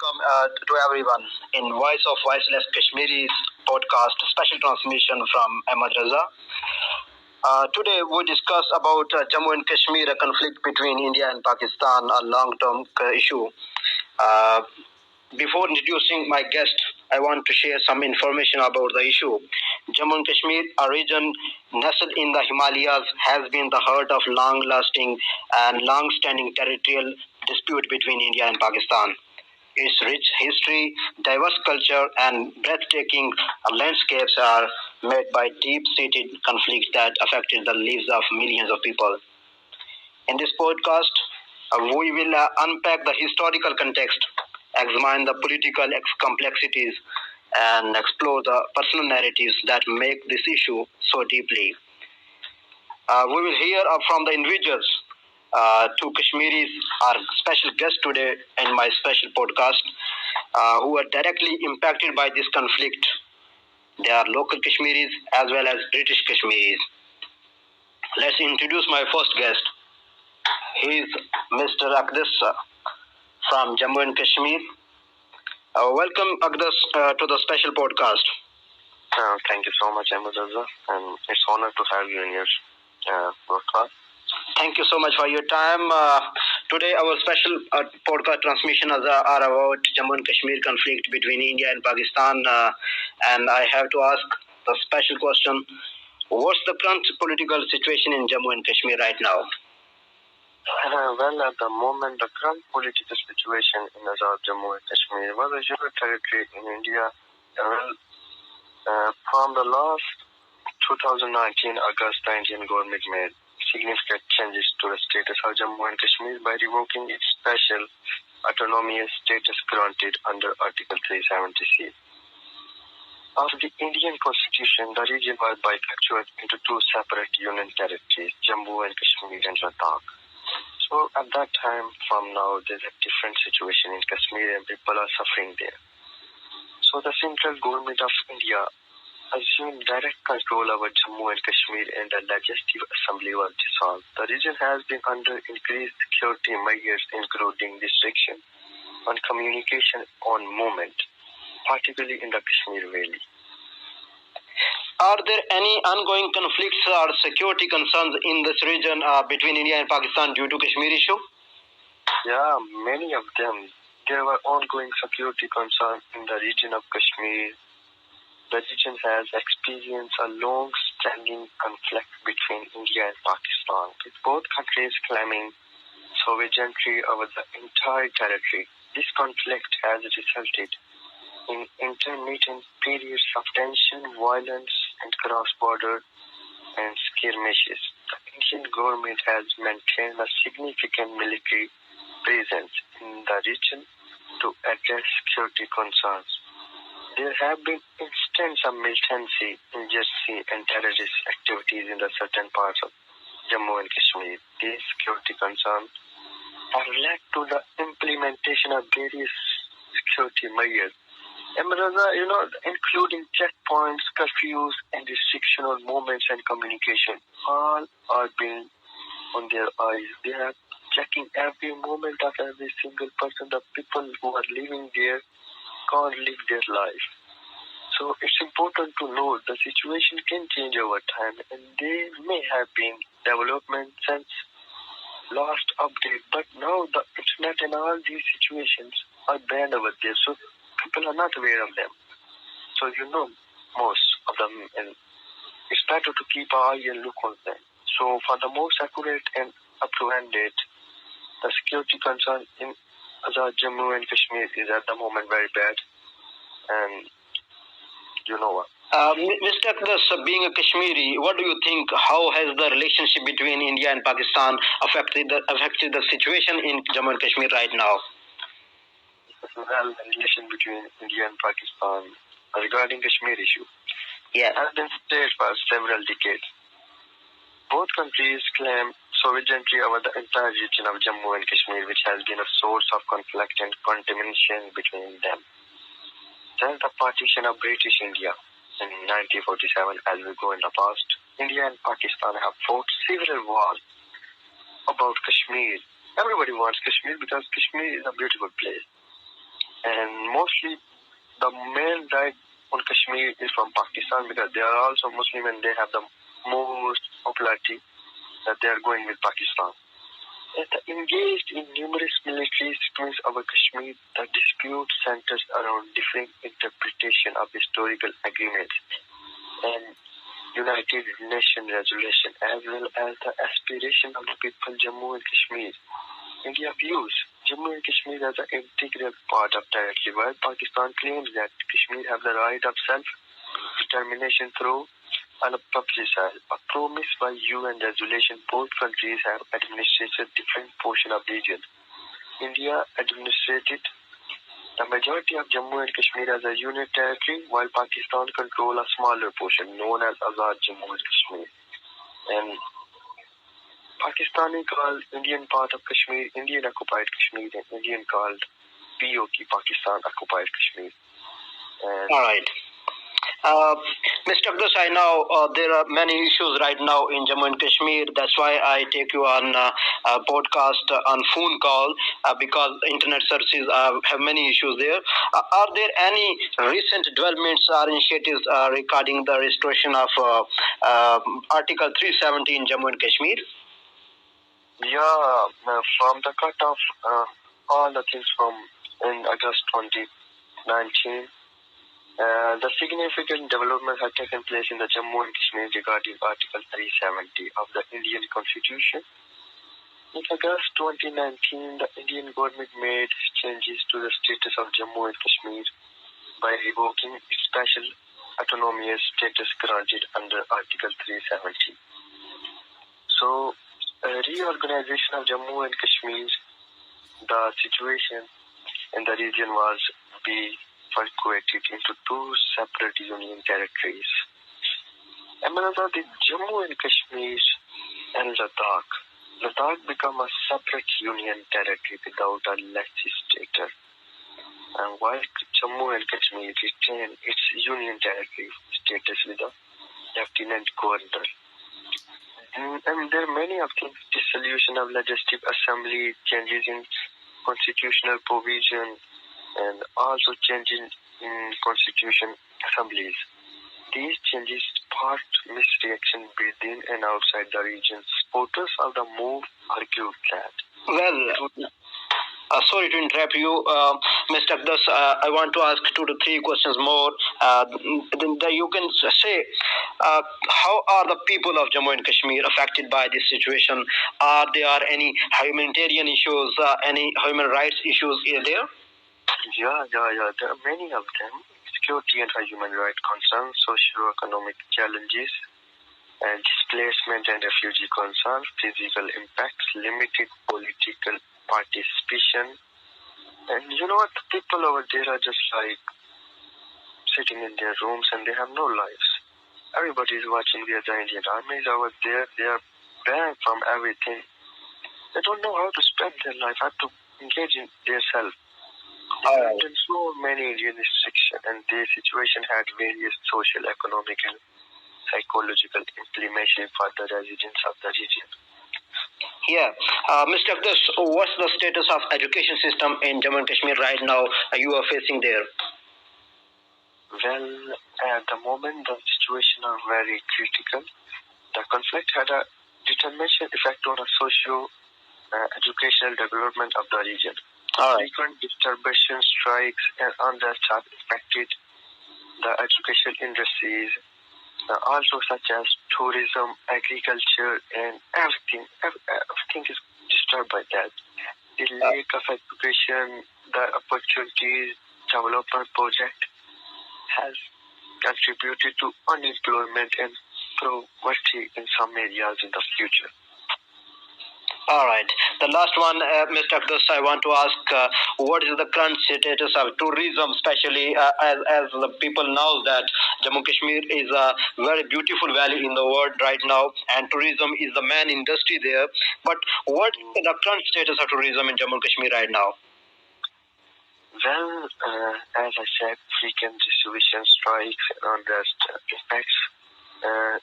welcome to everyone in voiceless Kashmiries podcast special transmission from Ahmed Raza. Today we discuss about Jammu and Kashmir, a conflict between India and Pakistan, a long-term issue. Uh, Before introducing my guest, I want to share some information about the issue. Jammu and Kashmir, a region nestled in the Himalayas, has been the heart of long-lasting and long-standing territorial dispute between India and Pakistan. Its rich history, diverse culture, and breathtaking landscapes are made by deep-seated conflicts that affected the lives of millions of people. In this podcast, we will unpack the historical context, examine the political complexities, and explore the personal narratives that make this issue so deeply. We will hear from the individuals. Two Kashmiris are special guests today in my special podcast who are directly impacted by this conflict. They are local Kashmiris as well as British Kashmiris. Let's introduce my first guest. He is Mr. Akdas from Jammu and Kashmir. Welcome, Akdas, to the special podcast. Thank you so much, Ahmed Raza, and it's an honor to have you in your podcast. Thank you so much for your time. Today, our special podcast transmissions are about Jammu and Kashmir conflict between India and Pakistan, and I have to ask the special question: what's the current political situation in Jammu and Kashmir right now? Well, at the moment, the current political situation in Azad Jammu and Kashmir was a unique territory in India. From the last 2019 August, the Indian government made significant changes to the status of Jammu and Kashmir by revoking its special autonomous status granted under Article 370C. Of the Indian Constitution, the region was bifurcated into two separate union territories, Jammu and Kashmir and Ladakh. So at that time, from now, there's a different situation in Kashmir and people are suffering there. So the central government of India assumed direct control over Jammu and Kashmir and the Legislative Assembly was dissolved. The region has been under increased security measures, including restriction on communication on movement, particularly in the Kashmir Valley. Are there any ongoing conflicts or security concerns in this region between India and Pakistan due to Kashmir issue? Yeah, many of them. There were ongoing security concerns in the region of Kashmir. The region has experienced a long-standing conflict between India and Pakistan, with both countries claiming sovereignty over the entire territory. This conflict has resulted in intermittent periods of tension, violence, and cross-border and skirmishes. The Indian government has maintained a significant military presence in the region to address security concerns. There have been instances of militancy, insurgency, and terrorist activities in the certain parts of Jammu and Kashmir. These security concerns have led to the implementation of various security measures. Including checkpoints, curfews, and restriction on movements and communication, all are being on their eyes. They are checking every movement of every single person. The people who are living there can't live their life. So it's important to know the situation can change over time, and there may have been development since last update, but now the internet and all these situations are banned over there. So people are not aware of them. So most of them, and it's better to keep an eye and look on them. So for the most accurate and up-to-hand date, the security concern in Azad Jammu and Kashmir is at the moment very bad. And you know what? Mr. Akdas, being a Kashmiri, what do you think? How has the relationship between India and Pakistan affected the situation in Jammu and Kashmir right now? Well, the relation between India and Pakistan regarding Kashmir issue has been stayed for several decades. Both countries claim sovereignty over the entire region of Jammu and Kashmir, which has been a source of conflict and contamination between them. Since the partition of British India in 1947, as we go in the past, India and Pakistan have fought several wars about Kashmir. Everybody wants Kashmir because Kashmir is a beautiful place. And mostly the main right on Kashmir is from Pakistan because they are also Muslim and they have the most popularity that they are going with Pakistan. Engaged in numerous military schemes over Kashmir, the dispute centers around different interpretation of historical agreements and United Nations resolution, as well as the aspiration of the people Jammu and Kashmir. India views Jammu and Kashmir as an integral part of territory, while Pakistan claims that Kashmir have the right of self-determination through unpublicized, a promise by UN resolution. Both countries have administrated different portion of region. India administrated the majority of Jammu and Kashmir as a unit territory, while Pakistan control a smaller portion known as Azad Jammu and Kashmir. And Pakistani called Indian part of Kashmir Indian occupied Kashmir, and Indian called POK Pakistan occupied Kashmir. And all right. Mr. Abdus, I know there are many issues right now in Jammu and Kashmir. That's why I take you on a podcast on phone call because internet searches have many issues there. Are there any recent developments or initiatives regarding the restoration of Article 370 in Jammu and Kashmir? Yeah, from the cut of all the things from in August 2019, the significant developments have taken place in the Jammu and Kashmir regarding Article 370 of the Indian Constitution. In August 2019, the Indian government made changes to the status of Jammu and Kashmir by revoking special autonomous status granted under Article 370. So, reorganization of Jammu and Kashmir, the situation in the region was bifurcated into two separate union territories. Another, the Jammu and Kashmir and Ladakh. Ladakh became a separate union territory without a legislature, and while Jammu and Kashmir retained its union territory status with a lieutenant governor. And there are many of things: dissolution of legislative assembly, changes in constitutional provision, and also changes in constitution assemblies. These changes sparked misreaction within and outside the region. Supporters of the move argued that. Well, sorry to interrupt you, Mr. Abdus. I want to ask 2 to 3 questions more. You can say, how are the people of Jammu and Kashmir affected by this situation? Are there any humanitarian issues, any human rights issues there? Yeah. There are many of them. Security and human rights concerns, socio-economic challenges, and displacement and refugee concerns, physical impacts, limited political participation. And you know what? The people over there are just like sitting in their rooms and they have no lives. Everybody is watching the Indian armies over there. They are banned from everything. They don't know how to spend their life, how to engage in themselves. There so many Indian restrictions, and their situation had various social, economic, and psychological implications for the residents of the region. Yeah. Mr. Abdus, what's the status of education system in Jammu and Kashmir right now you are facing there? Well, at the moment, the situation is very critical. The conflict had a determination effect on the socio-educational development of the region. Frequent disturbances, strikes, and unrest have affected the educational industries, also such as tourism, agriculture, and everything. Everything is disturbed by that. The lack of education, the opportunities development project has contributed to unemployment and poverty in some areas in the future. All right. The last one, Mr. Abdus, I want to ask, what is the current status of tourism, especially as the people know that Jammu and Kashmir is a very beautiful valley in the world right now, and tourism is the main industry there. But what is the current status of tourism in Jammu and Kashmir right now? Well, as I said, frequent distribution strikes and unrest affects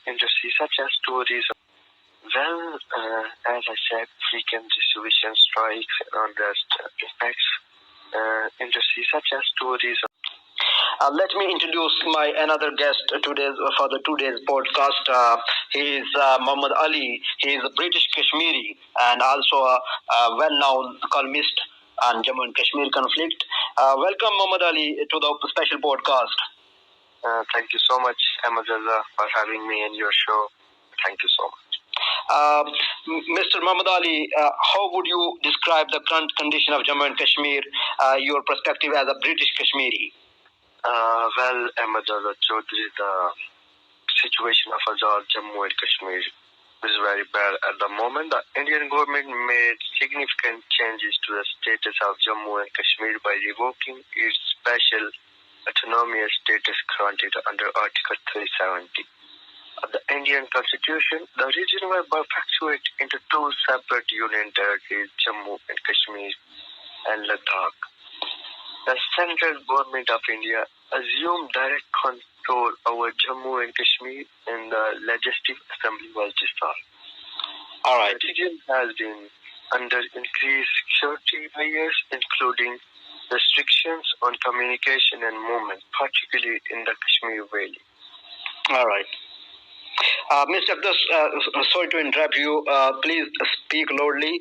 industries such as tourism. Well, as I said, frequent distribution strikes and unrest affects industry, such as tourism. Let me introduce my another guest for the today's podcast. He is Muhammad Ali. He is a British Kashmiri and also a well-known columnist on Jammu and Kashmir conflict. Welcome, Muhammad Ali, to the special podcast. Thank you so much, Ahmed Raza, for having me in your show. Thank you so much. Mr. Muhammad Ali, how would you describe the current condition of Jammu and Kashmir, your perspective as a British Kashmiri? Well, Ahmed Raza Chaudhary, the situation of Azad Jammu and Kashmir is very bad at the moment. The Indian government made significant changes to the status of Jammu and Kashmir by revoking its special autonomous status granted under Article 370 of the Indian Constitution. The region was bifurcated into two separate union territories, Jammu and Kashmir and Ladakh. The central government of India assumed direct control over Jammu and Kashmir, and the Legislative Assembly was dissolved. All right. The region has been under increased security measures, including restrictions on communication and movement, particularly in the Kashmir Valley. All right. Mr. Akdas, sorry to interrupt you. Please speak loudly.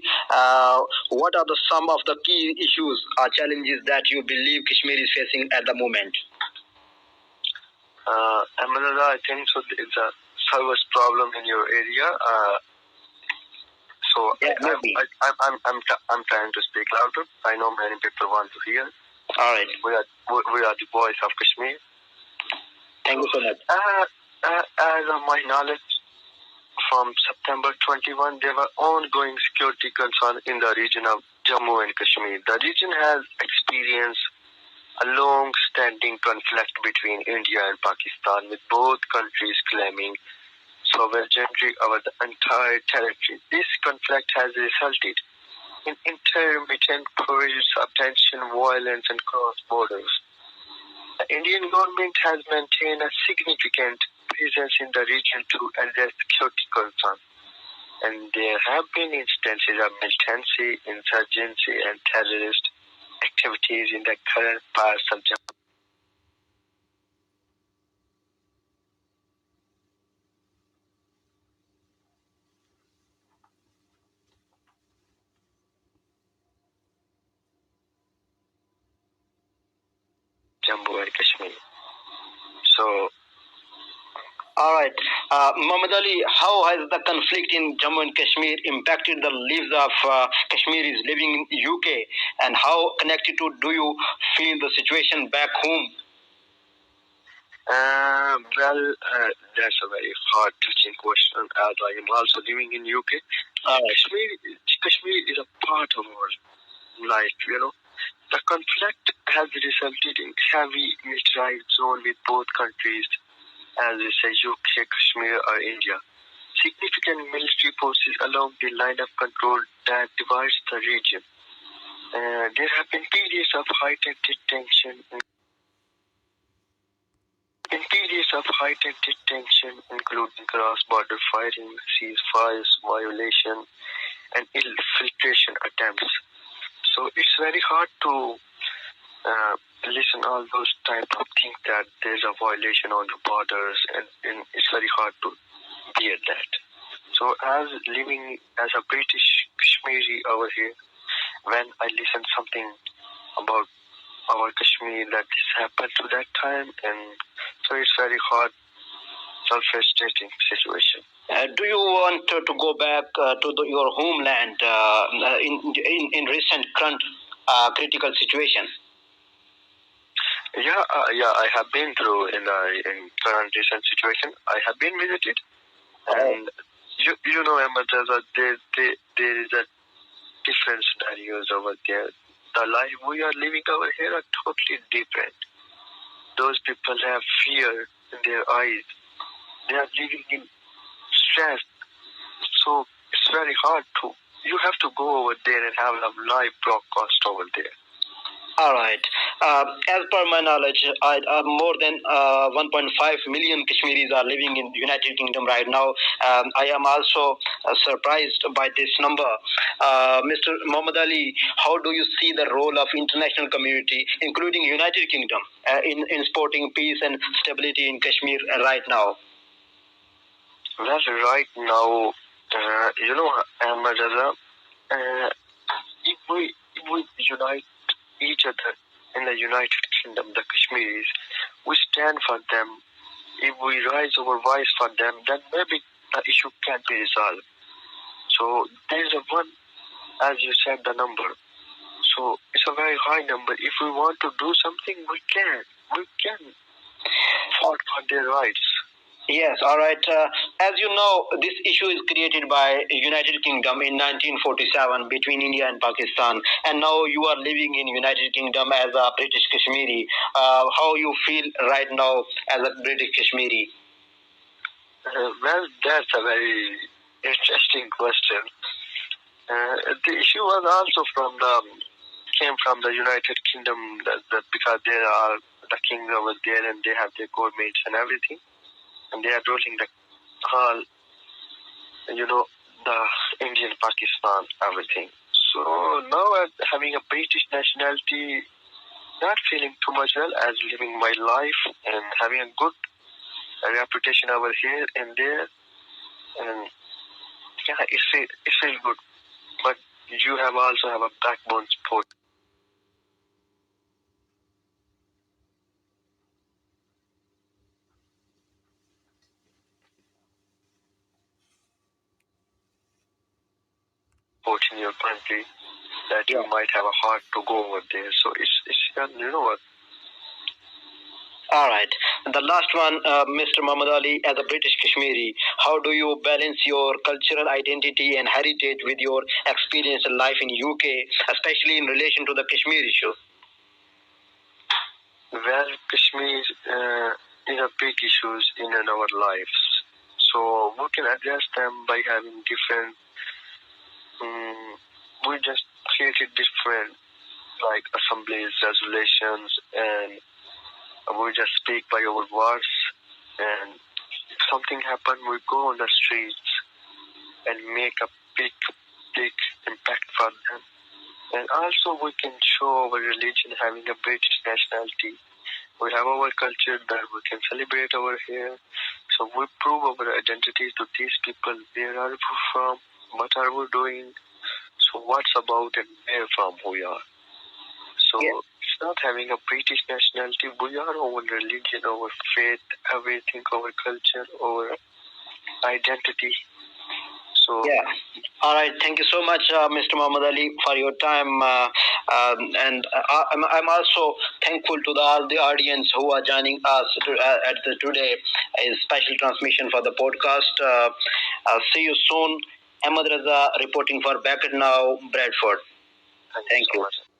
What are some of the key issues or challenges that you believe Kashmir is facing at the moment? I think so. It's a service problem in your area. I'm trying to speak louder. I know many people want to hear. All right. We are the voice of Kashmir. Thank you so much. As of my knowledge, from September 21, there were ongoing security concerns in the region of Jammu and Kashmir. The region has experienced a long-standing conflict between India and Pakistan, with both countries claiming sovereignty over the entire territory. This conflict has resulted in intermittent periods of tension, violence, and cross borders. The Indian government has maintained a significant presence in the region to address security concerns, and there have been instances of militancy, insurgency, and terrorist activities in the current parts of Jammu and Kashmir. So, all right. Muhammad Ali, how has the conflict in Jammu and Kashmir impacted the lives of Kashmiris living in UK, and how connected do you feel the situation back home? That's a very hard, touching question, as I am also living in UK. Kashmir is a part of our life, you know. The conflict has resulted in heavy militarized zone with both countries, as we say, UK, Kashmir, or India. Significant military forces along the line of control that divides the region. There have been periods of heightened tension, including cross-border fighting, ceasefires, violation, and infiltration attempts. So it's very hard to listen all those type of things, that there's a violation on the borders, and it's very hard to bear that. So as living as a British Kashmiri over here, when I listen something about our Kashmir, that this happened to that time, and so it's very hard, self-frustrating situation. Do you want to go back to your homeland in recent current critical situation? Yeah, I have been through in current recent situation. I have been visited, and you know, Ahmed, there is a different scenarios over there. The life we are living over here are totally different. Those people have fear in their eyes. They are living in stress. So it's very hard to. You have to go over there and have a live broadcast over there. All right. As per my knowledge, more than 1.5 million Kashmiris are living in the United Kingdom right now. I am also surprised by this number. Mr. Muhammad Ali, how do you see the role of international community, including United Kingdom, in supporting peace and stability in Kashmir right now? Well, right now, Ahmed Raza, if we unite each other in the United Kingdom, the Kashmiris, we stand for them. If we raise our voice for them, then maybe the issue can be resolved. So there is a one, as you said, the number. So it's a very high number. If we want to do something, we can. We can fight for their rights. Yes, all right. As you know, this issue is created by United Kingdom in 1947 between India and Pakistan, and now you are living in United Kingdom as a British Kashmiri. How you feel right now as a British Kashmiri? Well, that's a very interesting question. The issue was also came from the United Kingdom that because there are the kings over there and they have their governments and everything, and they are ruling the whole, the Indian Pakistan everything. So now as having a British nationality, not feeling too much well as living my life and having a good reputation over here and there, and yeah, it feels good. But you also have a backbone support. Support in your country that you might have a heart to go over there. So it's you know what. All right. The last one, Mr. Muhammad Ali, as a British Kashmiri, how do you balance your cultural identity and heritage with your experience in life in UK, especially in relation to the Kashmir issue? Well, Kashmir is a big issues in our lives. So we can address them by having different. We just created different like assemblies, resolutions, and we just speak by our words. And if something happens, we go on the streets and make a big impact for them. And also we can show our religion having a British nationality. We have our culture that we can celebrate over here. So we prove our identity to these people. Where are we from? What are we doing? So what's about and where from we are. So it's not having a British nationality. We are our religion, our faith, everything, our culture, our identity. So all right. Thank you so much, Mr. Muhammad Ali, for your time. And I'm also thankful to all the audience who are joining us at today a special transmission for the podcast. See you soon. Ahmed Raza reporting for Beckett Now, Bradford. Thank you. Much.